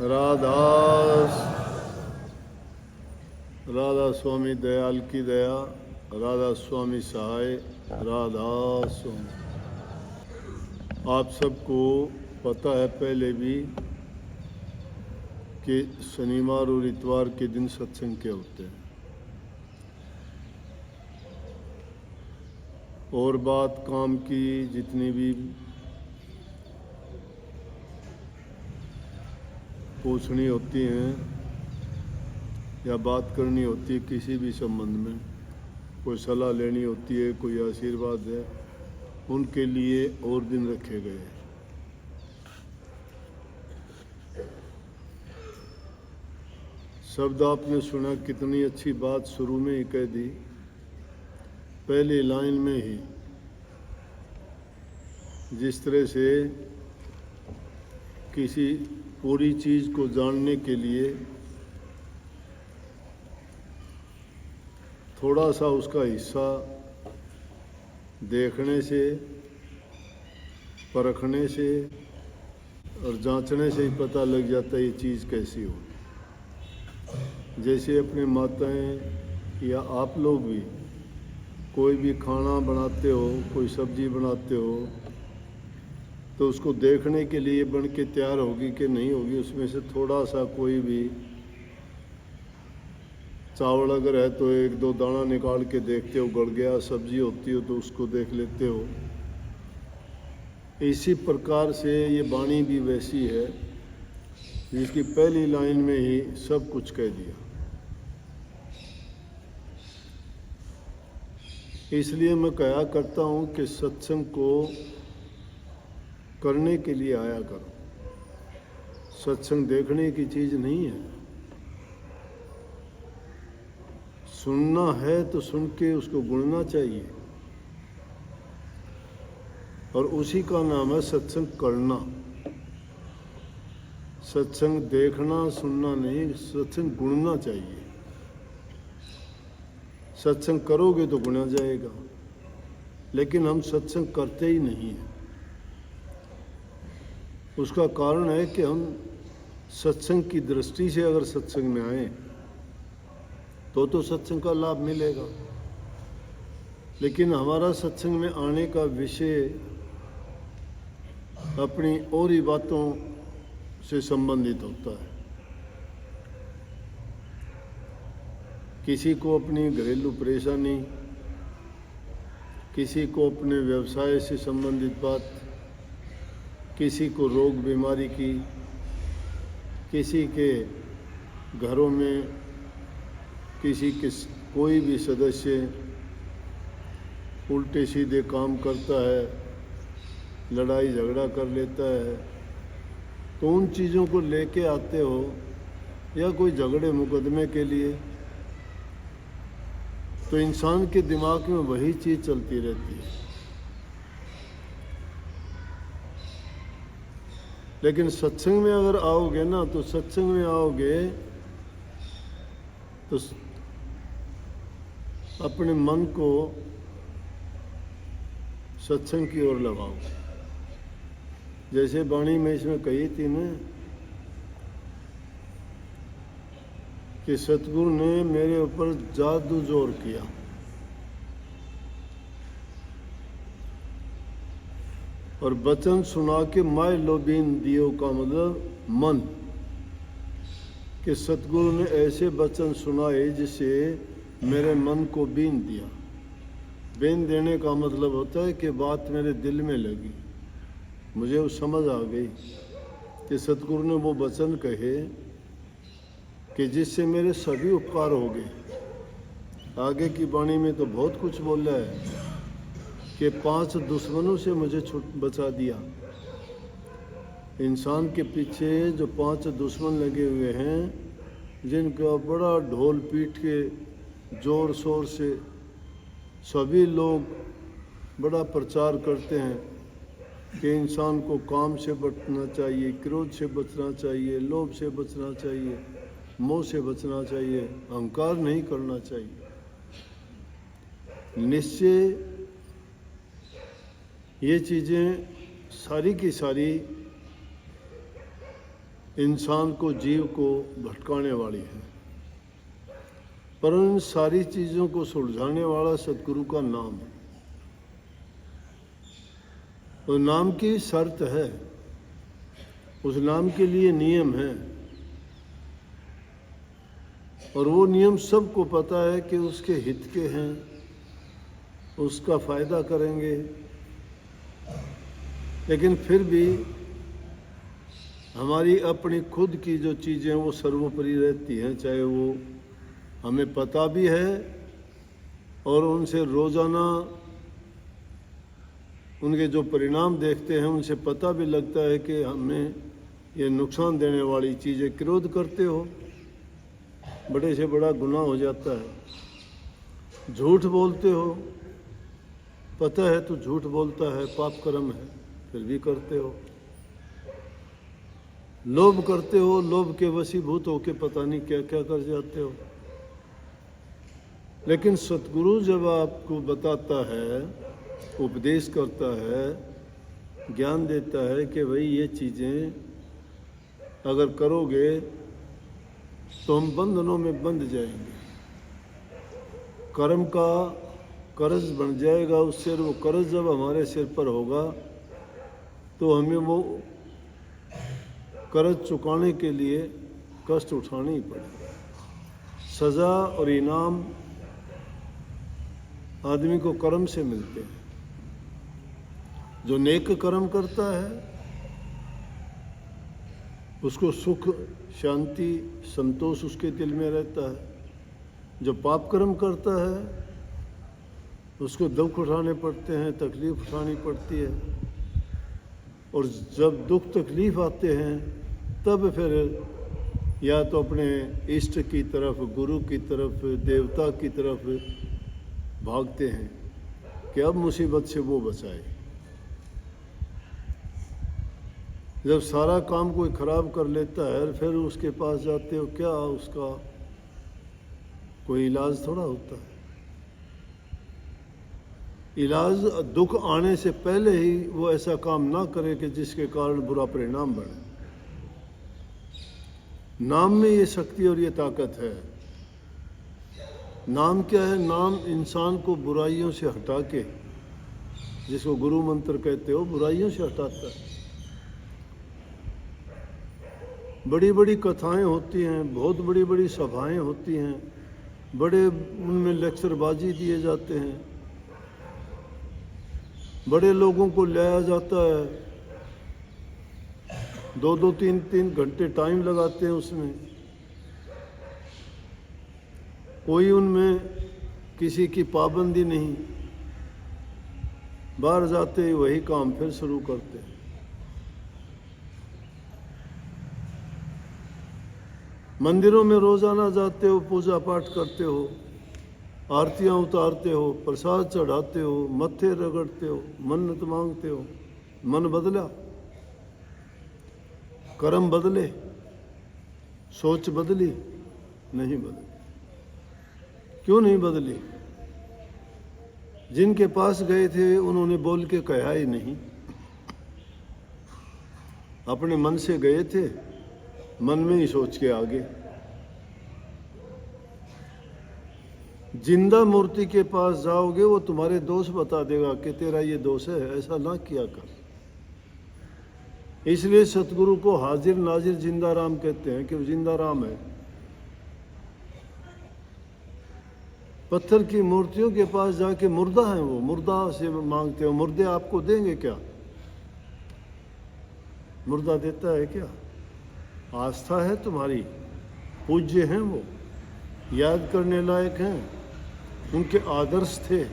राधा राधा स्वामी दयाल की दया, राधा स्वामी सहाय, राधा स्वामी। आप सबको पता है पहले भी कि शनिवार और इतवार के दिन सत्संग क्या होते हैं। और बात काम की जितनी भी पूछनी होती हैं या बात करनी होती है किसी भी संबंध में, कोई सलाह लेनी होती है, कोई आशीर्वाद है, उनके लिए और दिन रखे गए। शब्द आपने सुना, कितनी अच्छी बात शुरू में ही कह दी, पहली लाइन में ही। जिस तरह से किसी पूरी चीज़ को जानने के लिए थोड़ा सा उसका हिस्सा देखने से, परखने से और जांचने से ही पता लग जाता है ये चीज़ कैसी हो। जैसे अपनी माताएं या आप लोग भी कोई भी खाना बनाते हो, कोई सब्जी बनाते हो, तो उसको देखने के लिए बन के तैयार होगी कि नहीं होगी, उसमें से थोड़ा सा कोई भी चावल अगर है तो एक दो दाना निकाल के देखते हो, गल गया। सब्जी होती हो तो उसको देख लेते हो। इसी प्रकार से ये वाणी भी वैसी है जिसकी पहली लाइन में ही सब कुछ कह दिया। इसलिए मैं कहा करता हूँ कि सत्संग को करने के लिए आया करो। सत्संग देखने की चीज़ नहीं है। सुनना है तो सुन के उसको गुणना चाहिए, और उसी का नाम है सत्संग करना। सत्संग देखना सुनना नहीं, सत्संग गुणना चाहिए। सत्संग करोगे तो गुना जाएगा, लेकिन हम सत्संग करते ही नहीं हैं। उसका कारण है कि हम सत्संग की दृष्टि से अगर सत्संग में आए तो सत्संग का लाभ मिलेगा, लेकिन हमारा सत्संग में आने का विषय अपनी और ही बातों से संबंधित होता है। किसी को अपनी घरेलू परेशानी, किसी को अपने व्यवसाय से संबंधित बात, किसी को रोग बीमारी की, किसी के घरों में किसी के कोई भी सदस्य उल्टे सीधे काम करता है, लड़ाई झगड़ा कर लेता है, तो उन चीज़ों को लेके आते हो, या कोई झगड़े मुकदमे के लिए, तो इंसान के दिमाग में वही चीज़ चलती रहती है। लेकिन सत्संग में अगर आओगे ना, तो सत्संग में आओगे तो अपने मन को सत्संग की ओर लगाओ। जैसे वाणी में इसमें कही थी ना कि सतगुरु ने मेरे ऊपर जादू जोर किया। और वचन सुना के माय लोबीन दियो का मतलब मन, कि सतगुरु ने ऐसे वचन सुनाए जिससे मेरे मन को बीन दिया। बीन देने का मतलब होता है कि बात मेरे दिल में लगी, मुझे वो समझ आ गई कि सतगुरु ने वो वचन कहे कि जिससे मेरे सभी उपकार हो गए। आगे की वाणी में तो बहुत कुछ बोला है कि 5 दुश्मनों से मुझे बचा दिया। इंसान के पीछे जो 5 दुश्मन लगे हुए हैं, जिनका बड़ा ढोल पीट के जोर शोर से सभी लोग बड़ा प्रचार करते हैं कि इंसान को काम से बचना चाहिए, क्रोध से बचना चाहिए, लोभ से बचना चाहिए, मोह से बचना चाहिए, अहंकार नहीं करना चाहिए। निश्चय ये चीज़ें सारी की सारी इंसान को, जीव को भटकाने वाली है। पर उन सारी चीज़ों को सुलझाने वाला सतगुरु का नाम है। उस नाम की शर्त है, उस नाम के लिए नियम है, और वो नियम सबको पता है कि उसके हित के हैं, उसका फायदा करेंगे। लेकिन फिर भी हमारी अपनी खुद की जो चीज़ें वो सर्वोपरि रहती हैं, चाहे वो हमें पता भी है और उनसे रोज़ाना उनके जो परिणाम देखते हैं उनसे पता भी लगता है कि हमें ये नुकसान देने वाली चीज़ें क्रोध करते हो, बड़े से बड़ा गुनाह हो जाता है। झूठ बोलते हो, पता है तो झूठ बोलता है, पाप कर्म है, फिर भी करते हो। लोभ करते हो, लोभ के वशीभूत होके पता नहीं क्या क्या कर जाते हो। लेकिन सतगुरु जब आपको बताता है, उपदेश करता है, ज्ञान देता है कि भाई ये चीज़ें अगर करोगे तो हम बंधनों में बंध जाएंगे, कर्म का कर्ज बन जाएगा उससे। वो कर्ज जब हमारे सिर पर होगा तो हमें वो कर्ज चुकाने के लिए कष्ट उठाना ही पड़ेगा। सज़ा और इनाम आदमी को कर्म से मिलते हैं। जो नेक कर्म करता है उसको सुख, शांति, संतोष उसके दिल में रहता है। जो पाप कर्म करता है उसको दुख उठाने पड़ते हैं, तकलीफ उठानी पड़ती है। और जब दुख तकलीफ आते हैं तब फिर या तो अपने इष्ट की तरफ, गुरु की तरफ, देवता की तरफ भागते हैं कि अब मुसीबत से वो बचाए। जब सारा काम कोई ख़राब कर लेता है फिर उसके पास जाते हो, क्या उसका कोई इलाज थोड़ा होता है। इलाज दुख आने से पहले ही वो ऐसा काम ना करे कि जिसके कारण बुरा परिणाम बने। नाम में ये शक्ति और ये ताकत है। नाम क्या है? नाम इंसान को बुराइयों से हटा के, जिसको गुरु मंत्र कहते हो, बुराइयों से हटाता है। बड़ी बड़ी कथाएं होती हैं, बहुत बड़ी बड़ी सभाएं होती हैं, बड़े उनमें लेक्चरबाजी दिए जाते हैं, बड़े लोगों को लाया जाता है, 2-2, 3-3 घंटे टाइम लगाते हैं उसमें। कोई उनमें किसी की पाबंदी नहीं, बाहर जाते ही वही काम फिर शुरू करते हैं। मंदिरों में रोजाना जाते हो, पूजा पाठ करते हो, आरतियां उतारते हो, प्रसाद चढ़ाते हो, मत्थे रगड़ते हो, मन्नत मांगते हो। मन बदला? कर्म बदले? सोच बदली? नहीं बदली। क्यों नहीं बदली? जिनके पास गए थे उन्होंने बोल के कहा ही नहीं, अपने मन से गए थे, मन में ही सोच के आगे। जिंदा मूर्ति के पास जाओगे वो तुम्हारे दोष बता देगा कि तेरा ये दोष है, ऐसा ना किया कर। इसलिए सतगुरु को हाजिर नाजिर जिंदा राम कहते हैं कि वो जिंदा राम है। पत्थर की मूर्तियों के पास जाके मुर्दा है, वो मुर्दा से मांगते हो, मुर्दे आपको देंगे क्या? मुर्दा देता है क्या? आस्था है तुम्हारी, पूज्य हैं वो, याद करने लायक हैं, उनके आदर्श थे,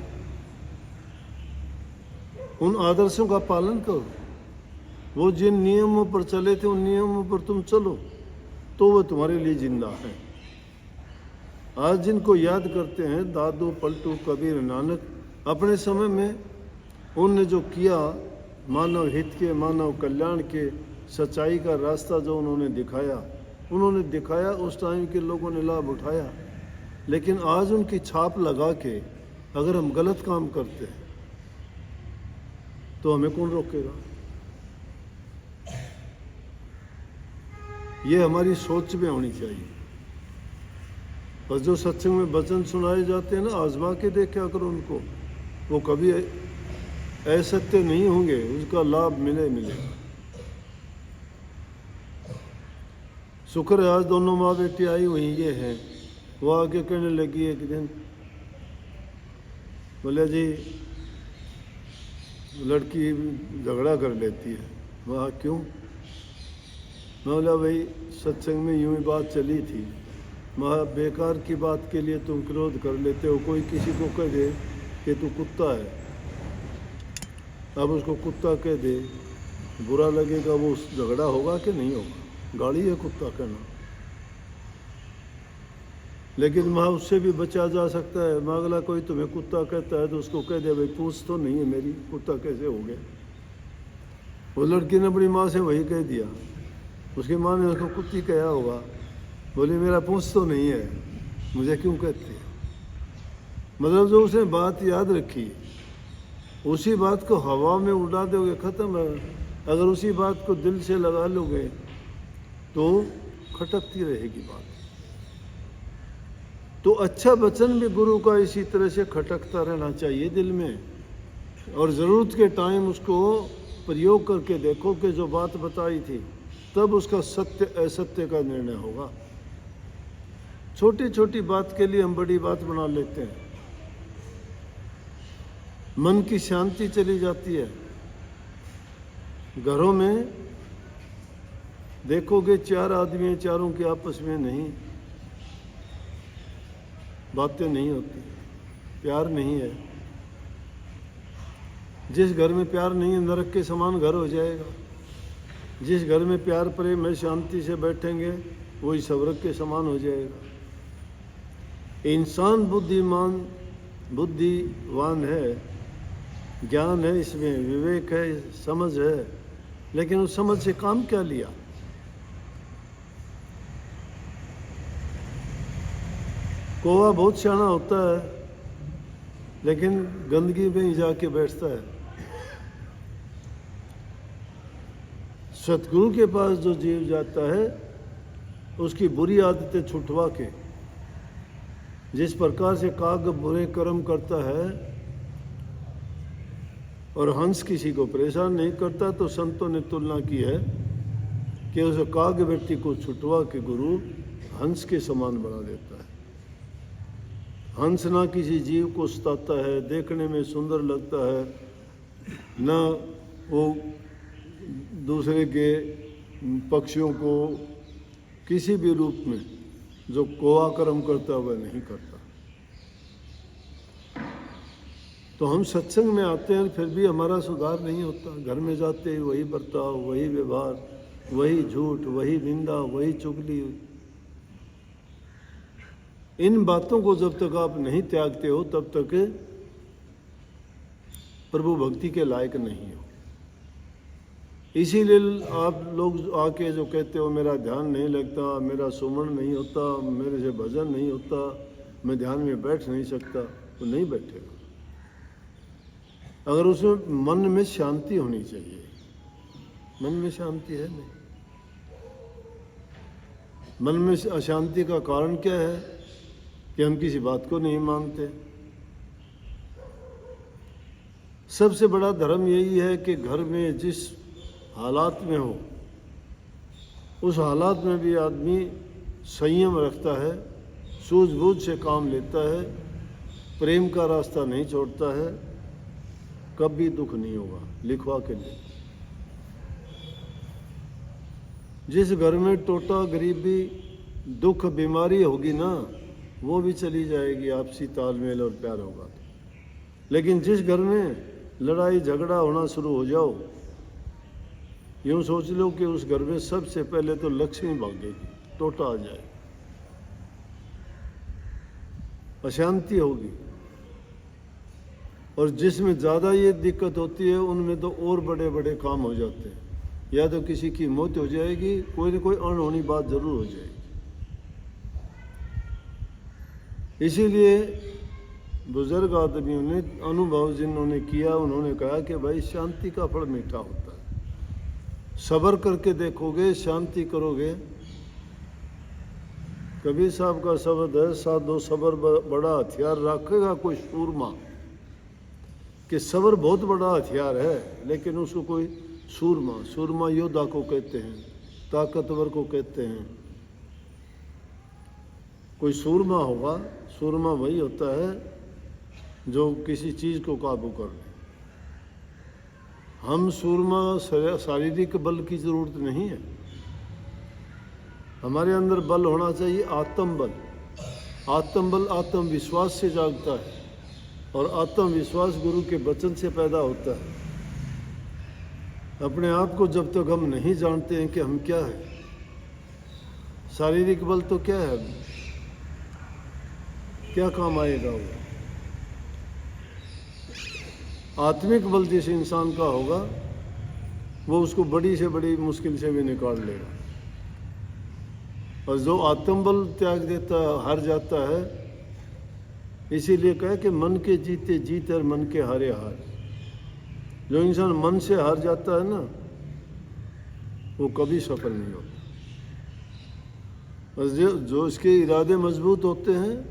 उन आदर्शों का पालन करो। वो जिन नियमों पर चले थे उन नियमों पर तुम चलो तो वो तुम्हारे लिए जिंदा है। आज जिनको याद करते हैं, दादू, पलटू, कबीर, नानक, अपने समय में उनने जो किया, मानव हित के, मानव कल्याण के, सच्चाई का रास्ता जो उन्होंने दिखाया, उस टाइम के लोगों ने लाभ उठाया। लेकिन आज उनकी छाप लगा के अगर हम गलत काम करते हैं तो हमें कौन रोकेगा? ये हमारी सोच में होनी चाहिए। बस जो सत्संग में वचन सुनाए जाते हैं ना, आजमा के देखा करो उनको, वो कभी असत्य नहीं होंगे, उसका लाभ मिलेगा। शुक्र है आज दोनों माँ बेटी आई हुई ये हैं। वो आके कहने लगी एक दिन, बोले जी लड़की झगड़ा कर लेती है। वहाँ क्यों? मैं बोला भाई सत्संग में यूं ही बात चली थी, वहाँ बेकार की बात के लिए तुम क्रोध कर लेते हो। कोई किसी को कह दे कि तू कुत्ता है, अब उसको कुत्ता कह दे, बुरा लगेगा, वो झगड़ा होगा कि नहीं होगा? गाली है कुत्ता कहना। लेकिन वहाँ उससे भी बचा जा सकता है। मैं अगला कोई तुम्हें कुत्ता कहता है तो उसको कह दे भाई पूछ तो नहीं है मेरी, कुत्ता कैसे हो गया? वो लड़की ने अपनी माँ से वही कह दिया, उसकी माँ ने उसको कुत्ती कहा होगा। बोली मेरा पूछ तो नहीं है, मुझे क्यों कहती है? मतलब जो उसने बात याद रखी, उसी बात को हवा में उड़ा दोगे, खत्म है। अगर उसी बात को दिल से लगा लोगे तो खटकती रहेगी बात। तो अच्छा वचन भी गुरु का इसी तरह से खटकता रहना चाहिए दिल में, और ज़रूरत के टाइम उसको प्रयोग करके देखो कि जो बात बताई थी, तब उसका सत्य असत्य का निर्णय होगा। छोटी छोटी बात के लिए हम बड़ी बात बना लेते हैं, मन की शांति चली जाती है। घरों में देखोगे 4 आदमी हैं, चारों के आपस में नहीं बातें नहीं होती, प्यार नहीं है। जिस घर में प्यार नहीं है नरक के समान घर हो जाएगा। जिस घर में प्यार प्रेम है, शांति से बैठेंगे, वही स्वर्ग के समान हो जाएगा। इंसान बुद्धिवान है, ज्ञान है, इसमें विवेक है, समझ है, लेकिन उस समझ से काम क्या लिया? कौवा बहुत सियाना होता है, लेकिन गंदगी में ही जाके बैठता है। सतगुरु के पास जो जीव जाता है, उसकी बुरी आदतें छुटवा के, जिस प्रकार से काग बुरे कर्म करता है और हंस किसी को परेशान नहीं करता, तो संतों ने तुलना की है कि उस काग व्यक्ति को छुटवा के गुरु हंस के समान बना देता है। हंस ना किसी जीव को सताता है, देखने में सुंदर लगता है, ना वो दूसरे के पक्षियों को किसी भी रूप में जो कौवा कर्म करता है वह नहीं करता। तो हम सत्संग में आते हैं, फिर भी हमारा सुधार नहीं होता। घर में जाते ही वही बर्ताव, वही व्यवहार, वही झूठ, वही निंदा, वही चुगली। इन बातों को जब तक आप नहीं त्यागते हो, तब तक प्रभु भक्ति के लायक नहीं हो। इसीलिए आप लोग आके जो कहते हो मेरा ध्यान नहीं लगता, मेरा सुमन नहीं होता, मेरे से भजन नहीं होता, मैं ध्यान में बैठ नहीं सकता, तो नहीं बैठेगा। अगर उसमें मन में शांति होनी चाहिए। मन में शांति है नहीं। मन में अशांति का कारण क्या है कि हम किसी बात को नहीं मानते। सबसे बड़ा धर्म यही है कि घर में जिस हालात में हो, उस हालात में भी आदमी संयम रखता है, सूझबूझ से काम लेता है, प्रेम का रास्ता नहीं छोड़ता है, कभी दुख नहीं होगा। लिखवा के लिए, जिस घर में टोटा, गरीबी, दुख, बीमारी होगी ना, वो भी चली जाएगी, आपसी तालमेल और प्यार होगा। लेकिन जिस घर में लड़ाई झगड़ा होना शुरू हो जाओ, यूँ सोच लो कि उस घर में सबसे पहले तो लक्ष्मी भागेगी, टोटा आ जाए, अशांति होगी। और जिसमें ज़्यादा ये दिक्कत होती है, उनमें तो और बड़े बड़े काम हो जाते हैं। या तो किसी की मौत हो जाएगी, कोई न कोई अनहोनी बात जरूर हो जाएगी। इसीलिए बुजुर्ग आदमियों ने अनुभव जिन्होंने किया, उन्होंने कहा कि भाई शांति का फल मीठा होता है। सब्र करके देखोगे, शांति करोगे, कबीर साहब का शब्द है, साधो सबर बड़ा हथियार रखेगा कोई सूरमा, कि सबर बहुत बड़ा हथियार है, लेकिन उसको कोई सूरमा योद्धा को कहते हैं, ताकतवर को कहते हैं। कोई सूरमा होगा, सूरमा वही होता है जो किसी चीज को काबू कर ले। हम सूरमा शारीरिक बल की जरूरत नहीं है, हमारे अंदर बल होना चाहिए आत्मबल। आत्मबल आत्मविश्वास से जागता है, और आत्मविश्वास गुरु के वचन से पैदा होता है। अपने आप को जब तक हम नहीं जानते हैं कि हम क्या है, शारीरिक बल तो क्या है, क्या काम आएगा वो। आत्मिक बल जिस इंसान का होगा वो उसको बड़ी से बड़ी मुश्किल से भी निकाल लेगा। और जो आत्मबल त्याग देता है, हार जाता है, इसीलिए कहे कि मन के जीते जीत और मन के हारे हार। जो इंसान मन से हार जाता है ना, वो कभी सफल नहीं होता। और जो इसके इरादे मजबूत होते हैं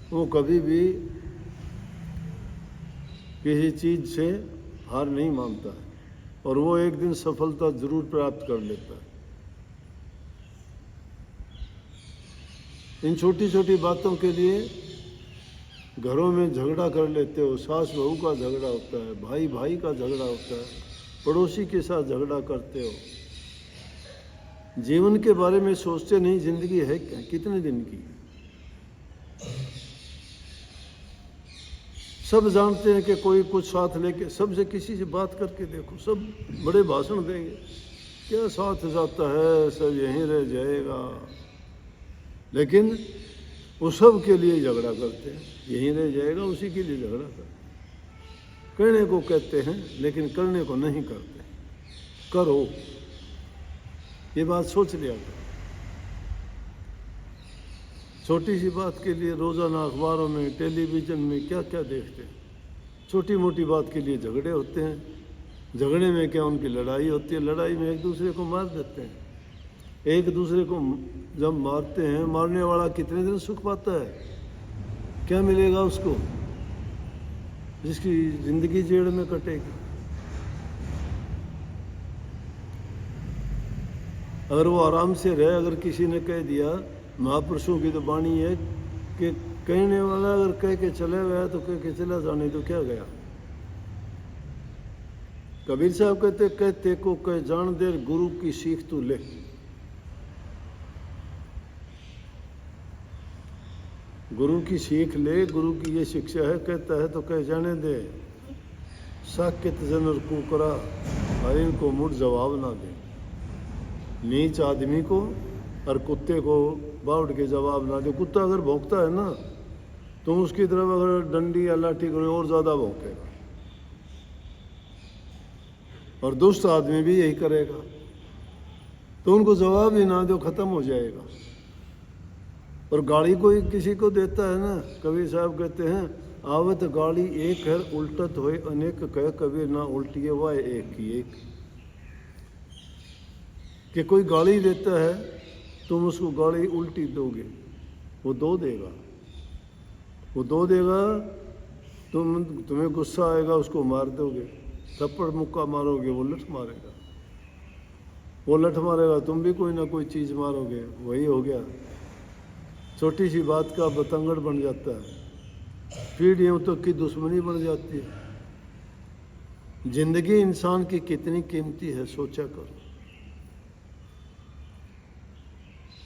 वो कभी भी किसी चीज से हार नहीं मानता है, और वो एक दिन सफलता जरूर प्राप्त कर लेता है। इन छोटी छोटी बातों के लिए घरों में झगड़ा कर लेते हो, सास बहू का झगड़ा होता है, भाई भाई का झगड़ा होता है, पड़ोसी के साथ झगड़ा करते हो। जीवन के बारे में सोचते नहीं, जिंदगी है कितने दिन की। सब जानते हैं कि कोई कुछ साथ लेके, सबसे किसी से बात करके देखो, सब बड़े भाषण देंगे, क्या साथ जाता है, सब यहीं रह जाएगा, लेकिन वो सब के लिए झगड़ा करते हैं। यहीं रह जाएगा, उसी के लिए झगड़ा करते हैं। कहने को कहते हैं लेकिन करने को नहीं करते। करो, ये बात सोच लिया करो। छोटी सी बात के लिए रोजाना अखबारों में, टेलीविजन में क्या क्या देखते हैं। छोटी मोटी बात के लिए झगड़े होते हैं, झगड़े में क्या उनकी लड़ाई होती है, लड़ाई में एक दूसरे को मार देते हैं। एक दूसरे को जब मारते हैं, मारने वाला कितने दिन सुख पाता है, क्या मिलेगा उसको, जिसकी जिंदगी जेड़ में कटेगी। अगर वो आराम से रहे, अगर किसी ने कह दिया, महापुरुषों की तो वाणी है कि कहने वाला अगर कह के चले गया तो कह के चला जाने तो क्या गया। कबीर साहब कहते को कह जान दे, गुरु की सीख तू ले। गुरु की सीख ले, गुरु की ये शिक्षा है, कहता है तो कह जाने दे। साकेत जन और कुकरा और इनको मुड़ जवाब ना दे। नीच आदमी को और कुत्ते को बाउट के जवाब ना दे। कुत्ता अगर भौंकता है ना, तुम उसकी तरफ अगर डंडी या लाठी करो और ज्यादा भौंकेगा। और दुष्ट आदमी भी यही करेगा, तो उनको जवाब ही ना दो, खत्म हो जाएगा। और गाली कोई किसी को देता है ना, कबीर साहब कहते हैं, आवत गाली एक है, उल्टत होए अनेक, कह कबीर ना उल्टिए वह एक ही एक। कि कोई गाली देता है, तुम उसको गाली उल्टी दोगे, वो दो देगा, तुम्हें गुस्सा आएगा, उसको मार दोगे, थप्पड़ मुक्का मारोगे, वो लठ मारेगा, तुम भी कोई ना कोई चीज मारोगे, वही हो गया। छोटी सी बात का बतंगड़ बन जाता है, पीढ़ियों तक की दुश्मनी बन जाती है। जिंदगी इंसान की कितनी कीमती है, सोचा करो।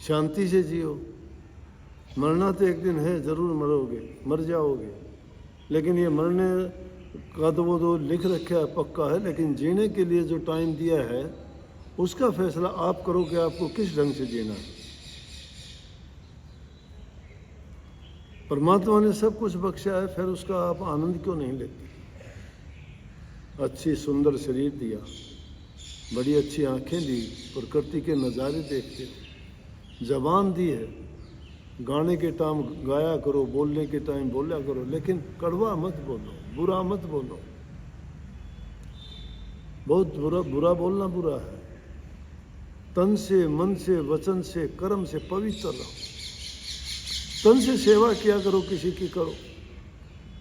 शांति से जियो। मरना तो एक दिन है, जरूर मरोगे, मर जाओगे, लेकिन ये मरने का तो वो तो लिख रखा है, पक्का है, लेकिन जीने के लिए जो टाइम दिया है उसका फैसला आप करो कि आपको किस ढंग से जीना है। परमात्मा ने सब कुछ बख्शा है, फिर उसका आप आनंद क्यों नहीं लेते। अच्छी सुंदर शरीर दिया, बड़ी अच्छी आंखें दी, प्रकृति के नज़ारे देखते हो, जबान दी है, गाने के टाइम गाया करो, बोलने के टाइम बोला करो, लेकिन कड़वा मत बोलो, बुरा मत बोलो। बहुत बुरा बोलना बुरा है। तन से, मन से, वचन से, कर्म से पवित्र रहो। तन से सेवा किया करो, किसी की करो,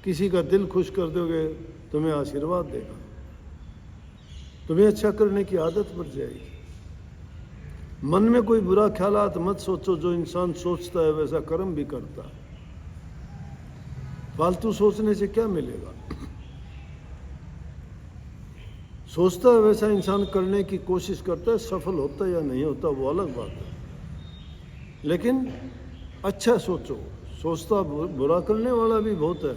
किसी का दिल खुश कर दोगे तुम्हें आशीर्वाद देगा, तुम्हें अच्छा करने की आदत बढ़ जाएगी। मन में कोई बुरा ख्यालात मत सोचो, जो इंसान सोचता है वैसा कर्म भी करता है। फालतू सोचने से क्या मिलेगा? सोचता है वैसा इंसान करने की कोशिश करता है, सफल होता है या नहीं होता वो अलग बात है, लेकिन अच्छा सोचो। सोचता बुरा करने वाला भी बहुत है,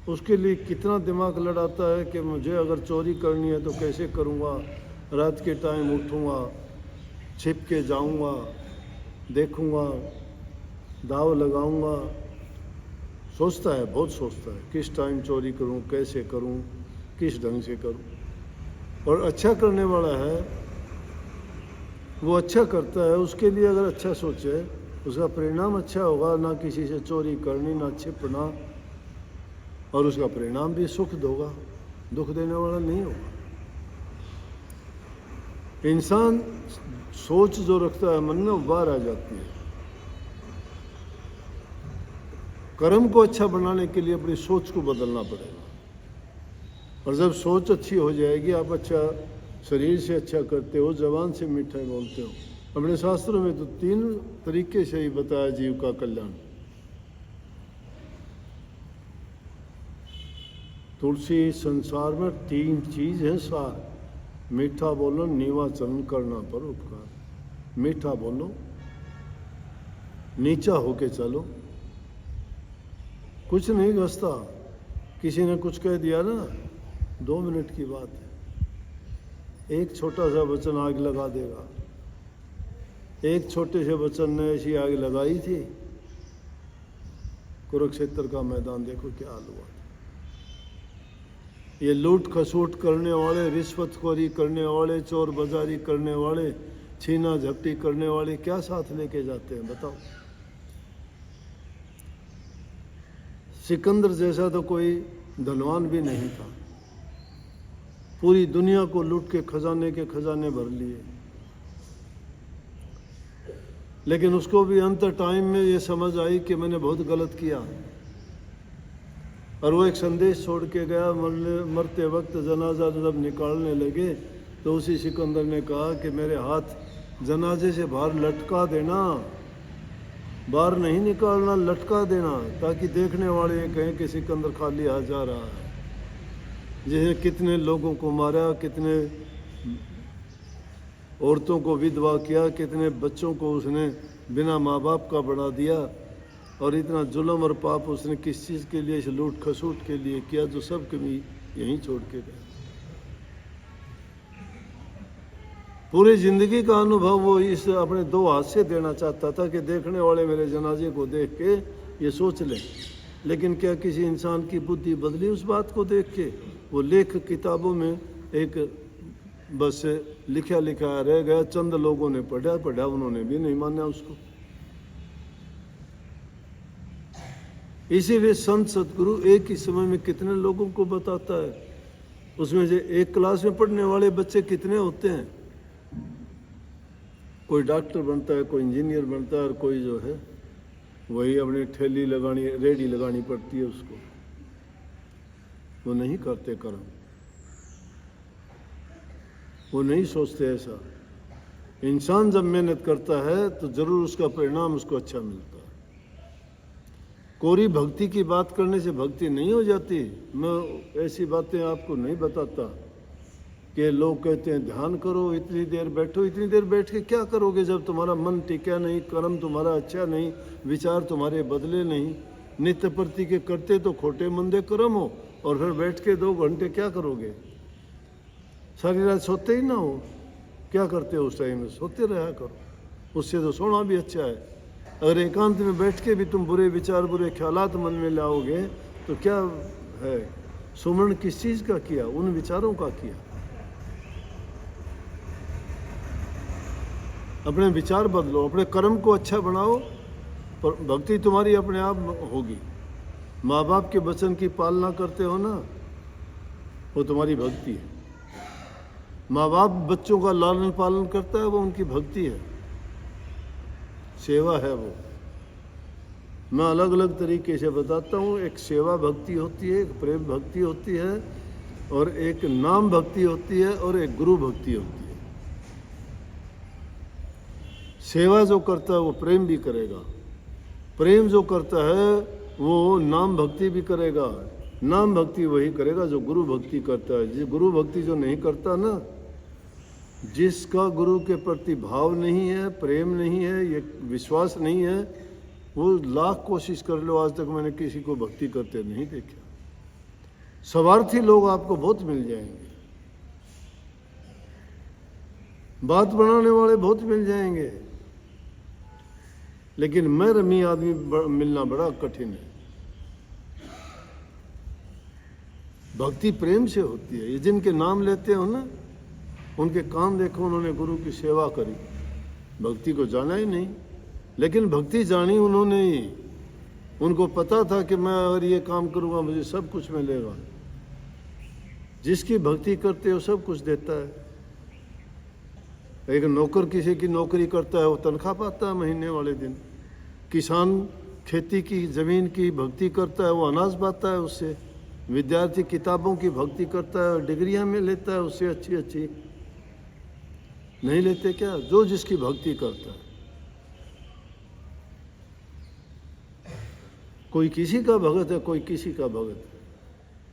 उसके लिए कितना दिमाग लड़ाता है कि मुझे अगर चोरी करनी है तो कैसे करूँगा, रात के टाइम उठूँगा, छिप के जाऊँगा, देखूँगा, दाव लगाऊँगा। सोचता है, बहुत सोचता है, किस टाइम चोरी करूँ, कैसे करूँ, किस ढंग से करूँ। और अच्छा करने वाला है वो अच्छा करता है, उसके लिए अगर अच्छा सोचे उसका परिणाम अच्छा होगा। ना किसी से चोरी करनी, ना छिपना, और उसका परिणाम भी सुख दोगा, दुख देने वाला नहीं होगा। इंसान सोच जो रखता है मन में वो बाहर आ जाती है। कर्म को अच्छा बनाने के लिए अपनी सोच को बदलना पड़ेगा, और जब सोच अच्छी हो जाएगी, आप अच्छा शरीर से अच्छा करते हो, जबान से मीठा बोलते हो। अपने शास्त्रों में तो 3 तरीके से ही बताया जीव का कल्याण। तुलसी संसार में 3 चीज है सार, मीठा बोलो, नीवा चरण करना पर उपकार। मीठा बोलो, नीचा होके चलो, कुछ नहीं घसता। किसी ने कुछ कह दिया ना, 2 मिनट की बात है, एक छोटा सा वचन आग लगा देगा। एक छोटे से वचन ने ऐसी आग लगाई थी, कुरुक्षेत्र का मैदान देखो क्या हाल हुआ। ये लूट खसूट करने वाले, रिश्वतखोरी करने वाले, चोर बाजारी करने वाले, छीना झपटी करने वाले क्या साथ लेके जाते हैं बताओ? सिकंदर जैसा तो कोई धनवान भी नहीं था, पूरी दुनिया को लूट के खजाने के खजाने भर लिए, लेकिन उसको भी अंत टाइम में ये समझ आई कि मैंने बहुत गलत किया, और वो एक संदेश छोड़ के गया। मरते वक्त जनाजा जब निकालने लगे तो उसी सिकंदर ने कहा कि मेरे हाथ जनाजे से बाहर लटका देना, बाहर नहीं निकालना, लटका देना, ताकि देखने वाले ये कहें कि सिकंदर खाली हाथ जा रहा है। जिसने कितने लोगों को मारा, कितने औरतों को विधवा किया, कितने बच्चों को उसने बिना माँ बाप का बढ़ा दिया, और इतना जुल्म और पाप उसने किस चीज़ के लिए, इस लूट खसूट के लिए किया, जो सब कभी यहीं छोड़ के गए। पूरी जिंदगी का अनुभव वो इस अपने 2 हाथ से देना चाहता था कि देखने वाले मेरे जनाजे को देख के ये सोच लें, लेकिन क्या किसी इंसान की बुद्धि बदली उस बात को देख के? वो लेख किताबों में एक बस लिखा लिखा रह गया, चंद लोगों ने पढ़ा, उन्होंने भी नहीं माना उसको। इसीलिए संत सतगुरु एक ही समय में कितने लोगों को बताता है। उसमें से एक क्लास में पढ़ने वाले बच्चे कितने होते हैं? कोई डॉक्टर बनता है, कोई इंजीनियर बनता है, और कोई जो है वही अपनी ठेली लगानी, रेडी लगानी पड़ती है उसको। वो नहीं करते कर्म, वो नहीं सोचते ऐसा। इंसान जब मेहनत करता है तो जरूर उसका परिणाम उसको अच्छा मिलता है। कोरी भक्ति की बात करने से भक्ति नहीं हो जाती। मैं ऐसी बातें आपको नहीं बताता कि लोग कहते हैं ध्यान करो, इतनी देर बैठो। इतनी देर बैठ के क्या करोगे जब तुम्हारा मन टिका नहीं, कर्म तुम्हारा अच्छा नहीं, विचार तुम्हारे बदले नहीं। नित्य प्रति के करते तो खोटे मंदे कर्म हो, और फिर बैठ के 2 घंटे क्या करोगे? सारी रात सोते ही ना हो, क्या करते हो उस टाइम में? सोते रहा करो, उससे तो सोना भी अच्छा है। अगर एकांत में बैठ के भी तुम बुरे विचार, बुरे ख्यालात मन में लाओगे तो क्या है? सुमरण किस चीज़ का किया? उन विचारों का किया। अपने विचार बदलो, अपने कर्म को अच्छा बनाओ, पर भक्ति तुम्हारी अपने आप होगी। माँ बाप के वचन की पालना करते हो ना, वो तुम्हारी भक्ति है। माँ बाप बच्चों का लालन पालन करता है, वो उनकी भक्ति है, सेवा है वो। मैं अलग अलग तरीके से बताता हूँ। एक सेवा भक्ति होती है, एक प्रेम भक्ति होती है, और एक नाम भक्ति होती है, और एक गुरु भक्ति होती है। सेवा जो करता है वो प्रेम भी करेगा, प्रेम जो करता है वो नाम भक्ति भी करेगा, नाम भक्ति वही करेगा जो गुरु भक्ति करता है। जो गुरु भक्ति जो नहीं करता ना, जिसका गुरु के प्रति भाव नहीं है, प्रेम नहीं है, ये विश्वास नहीं है, वो लाख कोशिश कर लो, आज तक मैंने किसी को भक्ति करते नहीं देखा। स्वार्थी लोग आपको बहुत मिल जाएंगे, बात बनाने वाले बहुत मिल जाएंगे, लेकिन मैं रमी आदमी मिलना बड़ा कठिन है। भक्ति प्रेम से होती है। ये जिनके नाम लेते हो ना, उनके काम देखो, उन्होंने गुरु की सेवा करी, भक्ति को जाना ही नहीं, लेकिन भक्ति जानी उन्होंने ही। उनको पता था कि मैं अगर ये काम करूँगा मुझे सब कुछ मिलेगा। जिसकी भक्ति करते हो सब कुछ देता है। एक नौकर किसी की नौकरी करता है, वो तनख्वाह पाता है महीने वाले दिन। किसान खेती की ज़मीन की भक्ति करता है, वो अनाज पाता है उससे। विद्यार्थी किताबों की भक्ति करता है और डिग्रियां में लेता है उससे अच्छी अच्छी। नहीं लेते क्या? जो जिसकी भक्ति करता है। कोई किसी का भगत है, कोई किसी का भगत है।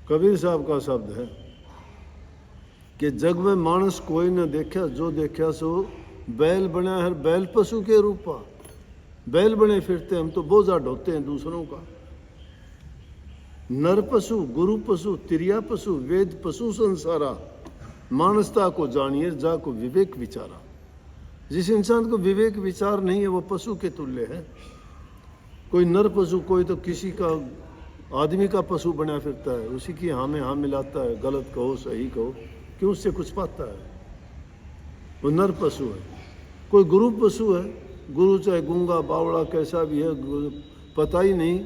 कबीर साहब का शब्द है कि जग में मानस कोई न देखा, जो देखा सो बैल बना है, बैल पशु के रूपा। बैल बने फिरते, हम तो बोझा ढोते हैं दूसरों का। नर पशु, गुरु पशु, तिरिया पशु, वेद पशु संसारा। मानसता को जानिए, जा को विवेक विचारा। जिस इंसान को विवेक विचार नहीं है वो पशु के तुल्य है। कोई नर पशु, कोई तो किसी का आदमी का पशु बना फिरता है, उसी की हाँ में हाँ मिलाता है, गलत कहो सही कहो, क्यों उससे कुछ पाता है? वो नर पशु है। कोई गुरु पशु है, गुरु चाहे गूंगा बावड़ा कैसा भी है, पता ही नहीं,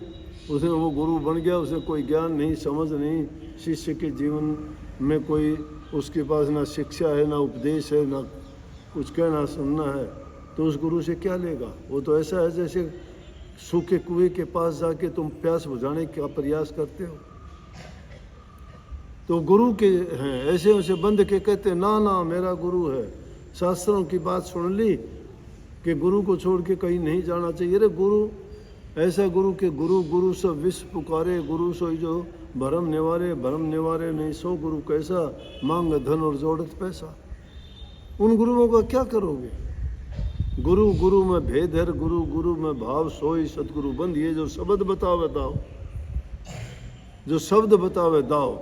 उसने वो गुरु बन गया, उसे कोई ज्ञान नहीं, समझ नहीं, शिष्य के जीवन में कोई उसके पास ना शिक्षा है, ना उपदेश है, ना कुछ कहना सुनना है, तो उस गुरु से क्या लेगा? वो तो ऐसा है जैसे सूखे कुएं के पास जाके तुम प्यास बुझाने का प्रयास करते हो। तो गुरु के हैं ऐसे ऐसे बंद के कहते ना ना मेरा गुरु है। शास्त्रों की बात सुन ली कि गुरु को छोड़ के कहीं नहीं जाना चाहिए। अरे गुरु ऐसा गुरु के गुरु गुरु सब विश्व पुकारे, गुरु सो जो भरम निवारे नहीं सो गुरु कैसा, मांग धन और जोड़त पैसा। उन गुरुओं का क्या करोगे? गुरु गुरु में भेद है, गुरु गुरु में भाव सोई सतगुरु बंद। ये जो शब्द बतावे दाओ, जो शब्द बतावे दाओ,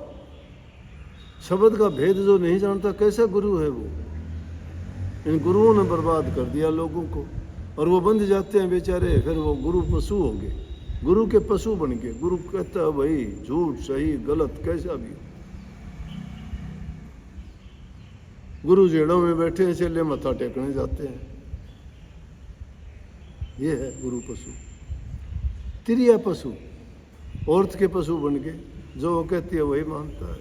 शब्द का भेद जो नहीं जानता कैसा गुरु है वो? इन गुरुओं ने बर्बाद कर दिया लोगों को, और वो बंद जाते हैं बेचारे। फिर वो गुरु पशु हो गए, गुरु के पशु बन गए। गुरु कहता है भाई झूठ सही गलत कैसा भी हो। गुरु जेड़ों में बैठे हैं, चले मत्था टेकने जाते हैं। ये है गुरु पशु। तिरिया पशु, औरत के पशु बन गए, जो वो कहती है वही मानता है।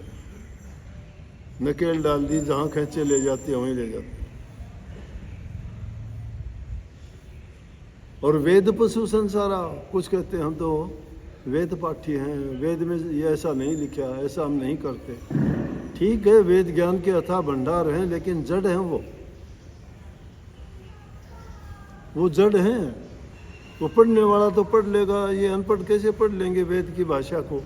नकेल डाल दी, जहां खींचे ले जाते हैं वहीं ले जाते हैं। और वेद पशु संसारा, कुछ कहते हैं हम तो वेद पाठी हैं, वेद में ये ऐसा नहीं लिखा, ऐसा हम नहीं करते। ठीक है, वेद ज्ञान के अथाह भंडार हैं, लेकिन जड़ हैं वो जड़ हैं। वो पढ़ने वाला तो पढ़ लेगा, ये अनपढ़ कैसे पढ़ लेंगे वेद की भाषा को?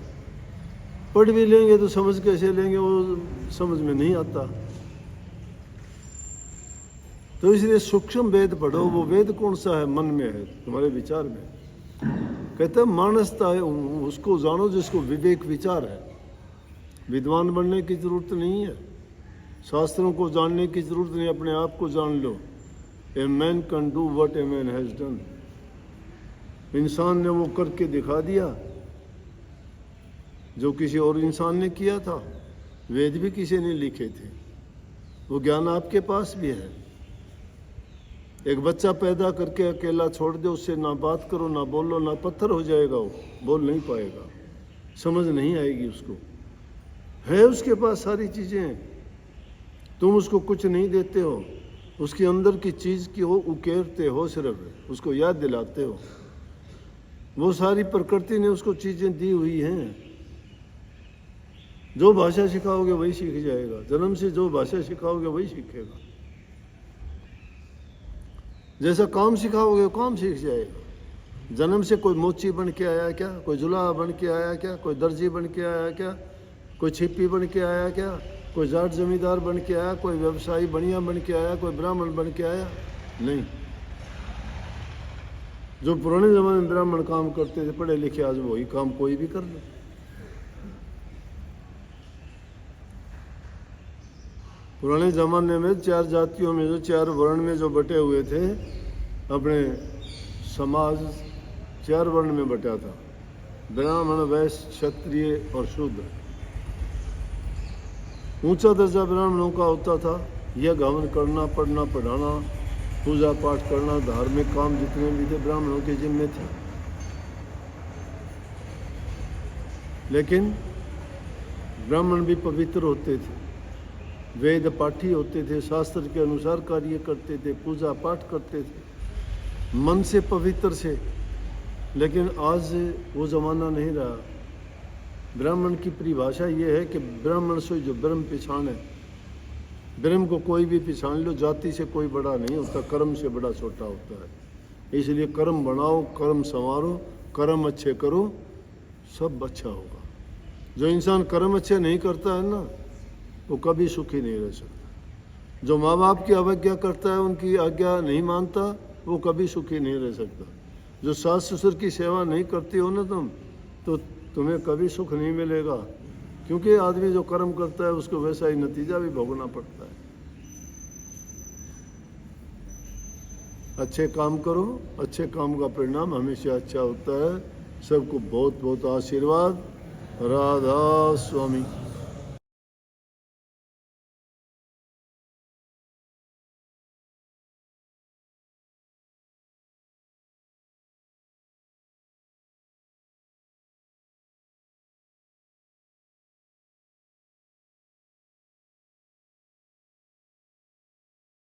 पढ़ भी लेंगे तो समझ कैसे लेंगे? वो समझ में नहीं आता। तो इसलिए सूक्ष्म वेद पढ़ो। वो वेद कौन सा है? मन में है, तुम्हारे विचार में। कहते हैं मानसता है, उसको जानो जिसको विवेक विचार है। विद्वान बनने की जरूरत नहीं है, शास्त्रों को जानने की जरूरत नहीं, अपने आप को जान लो। A man can do what a man has done. इंसान ने वो करके दिखा दिया जो किसी और इंसान ने किया था। वेद भी किसी ने लिखे थे, वो ज्ञान आपके पास भी है। एक बच्चा पैदा करके अकेला छोड़ दो, उससे ना बात करो ना बोलो, ना पत्थर हो जाएगा, वो बोल नहीं पाएगा, समझ नहीं आएगी उसको। है उसके पास सारी चीज़ें हैं, तुम उसको कुछ नहीं देते हो। उसके अंदर की चीज़ की वो उकेरते हो, सिर्फ उसको याद दिलाते हो। वो सारी प्रकृति ने उसको चीजें दी हुई हैं। जो भाषा सिखाओगे वही सीख जाएगा। जन्म से जो भाषा सिखाओगे वही सीखेगा। जैसा काम सिखाओगे वो काम सीख जाएगा। जन्म से कोई मोची बन के आया क्या, कोई जुलाहा बन के आया क्या, कोई दर्जी बन के आया क्या, कोई छिपी बन के आया क्या, कोई जाट जमींदार बन के आया, कोई व्यवसायी बढ़िया बन के आया, कोई ब्राह्मण बन के आया? नहीं। जो पुराने जमाने में ब्राह्मण काम करते थे, पढ़े लिखे, आज वही काम कोई भी कर ले। पुराने ज़माने में 4 जातियों में, जो 4 वर्ण में जो बटे हुए थे, अपने समाज 4 वर्ण में बटा था, ब्राह्मण, वैश्य, क्षत्रिय और शूद्र। ऊंचा दर्जा ब्राह्मणों का होता था। यज्ञ हवन करना, पढ़ना, पढ़ाना, पूजा पाठ करना, धार्मिक काम जितने भी थे ब्राह्मणों के जिम्मे थे। लेकिन ब्राह्मण भी पवित्र होते थे, वेद पाठी होते थे, शास्त्र के अनुसार कार्य करते थे, पूजा पाठ करते थे, मन से पवित्र से। लेकिन आज वो ज़माना नहीं रहा। ब्राह्मण की परिभाषा ये है कि ब्राह्मण से जो ब्रह्म पहचान है, ब्रह्म को कोई भी पहचान लो, जाति से कोई बड़ा नहीं होता, कर्म से बड़ा छोटा होता है। इसलिए कर्म बनाओ, कर्म संवारो, कर्म अच्छे करो, सब अच्छा होगा। जो इंसान कर्म अच्छे नहीं करता है ना, वो कभी सुखी नहीं रह सकता। जो माँ बाप की अवज्ञा करता है, उनकी आज्ञा नहीं मानता, वो कभी सुखी नहीं रह सकता। जो सास ससुर की सेवा नहीं करती हो ना तुम, तो तुम्हें कभी सुख नहीं मिलेगा। क्योंकि आदमी जो कर्म करता है उसको वैसा ही नतीजा भी भोगना पड़ता है। अच्छे काम करो, अच्छे काम का परिणाम हमेशा अच्छा होता है। सबको बहुत बहुत आशीर्वाद। राधा स्वामी।